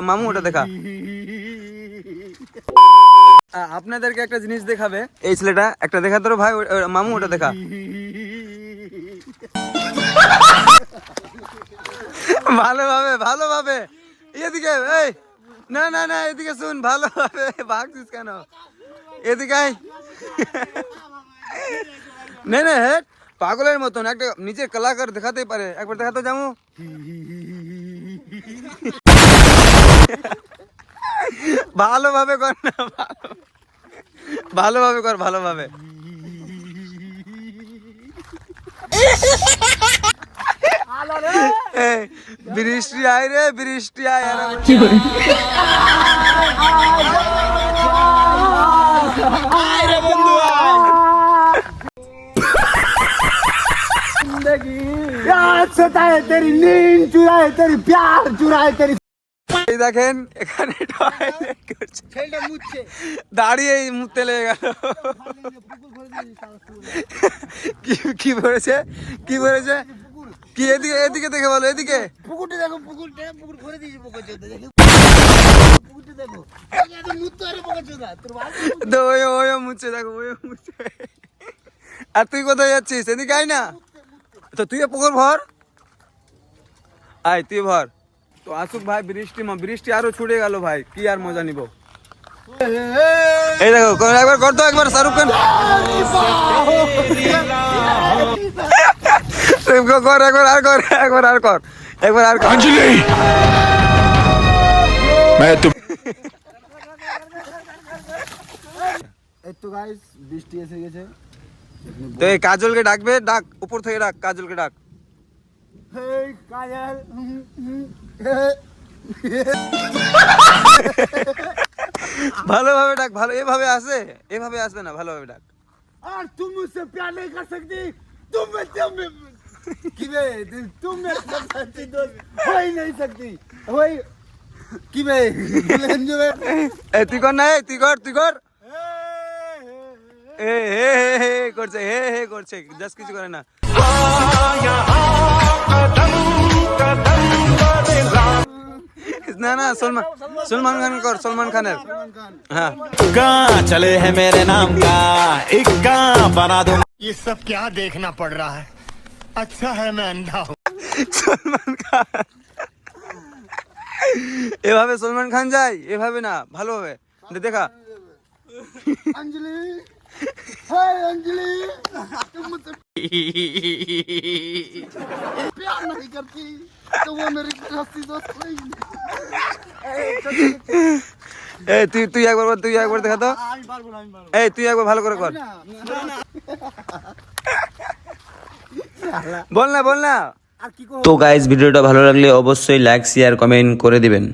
মামু ওটা দেখা। আপনাদেরকে একটা জিনিস দেখাবে এই ছেলেটা, একটা দেখা তো ভাই, মামু ওটা দেখা। ভালোভাবে ভালোভাবে এদিকে, এই না না না এদিকে শুন, ভালোভাবে ভাগছিস কেন, এদিকে আয়। না না হেট পাগলের মতন একটা নিজের কলাকার দেখাতেই পারে, একবার দেখাতে যাবো। ভালোভাবে কর না, ভালোভাবে কর, ভালোভাবে। বৃষ্টি আয় রে, বৃষ্টি আয়। तेरी नींद चुराए, तेरी प्यार चुराए, तेरी। দেখেন এখানে দাঁড়িয়ে মুততে লেগে গেল। কি বলেছে, কি বলেছে, কি এদিকে, এদিকে দেখে বলো, এদিকে পুকুরটা দেখো, পুকুরটা পুকুর ভরে দিয়েছে পুকুরটা দেখো, পুকুরটা দেখো, মুততে আরে পুকুরটা তোর ভালো তো ওই মুছছে, দেখো ওই মুছছে। আর তুই কোথায় যাচ্ছিস, এদিকে আয় না তো, তুই পুকুর ভর, আয় তুই ভর। তো আসুক ভাই, বৃষ্টি আরো ছুটে গেল ভাই, কি আর মজা নিব। এই দেখো একবার কর তো, একবার শাহরুখ খান কর, একবার আর কর, একবার আর কর, একবার আর কর। এই তো গাইস বৃষ্টি এসে গেছে। তো এই কাজলকে ডাকবে, ডাক উপর থেকে ডাক, কাজলকে ডাক। হেই কাজল, ভালোভাবে ডাক, ভালো এভাবে আসে, এভাবে আসবে না, ভালোভাবে ডাক। और तुम मुझसे प्यार नहीं कर सकती, तुम कि बे तुम मेरे सच्ची दोस्त हो ही नहीं सकती, वही कि बे এই তুই কর না, এই তুই কর, তুই কর। এ হে হে করছে, হে হে করছে, জাস্ট কিছু করে না। না না সলমান খান কর, সলমান খানের। হ্যাঁ चले है मेरे नाम का इक्का बना दूं। ये सब क्या देखना पड़ रहा है, अच्छा है मैं अंधा हूँ। সলমান খান এভাবে সলমান খান যায়, এভাবে না, ভালোভাবে দেখা। अंजलि, हाय अंजलि, तुम मुझसे प्यार नहीं करती तो वो मेरी सच्ची दोस्त नहीं। এই তুই একবার বল, তুই একবার দেখা তো, আমি পারবো না, আমি পারবো এই তুই একবার ভালো করে কর, না। বল না, বল না। আর কি করব? তো গাইস ভিডিওটা ভালো লাগলে অবশ্যই লাইক শেয়ার কমেন্ট করে দিবেন।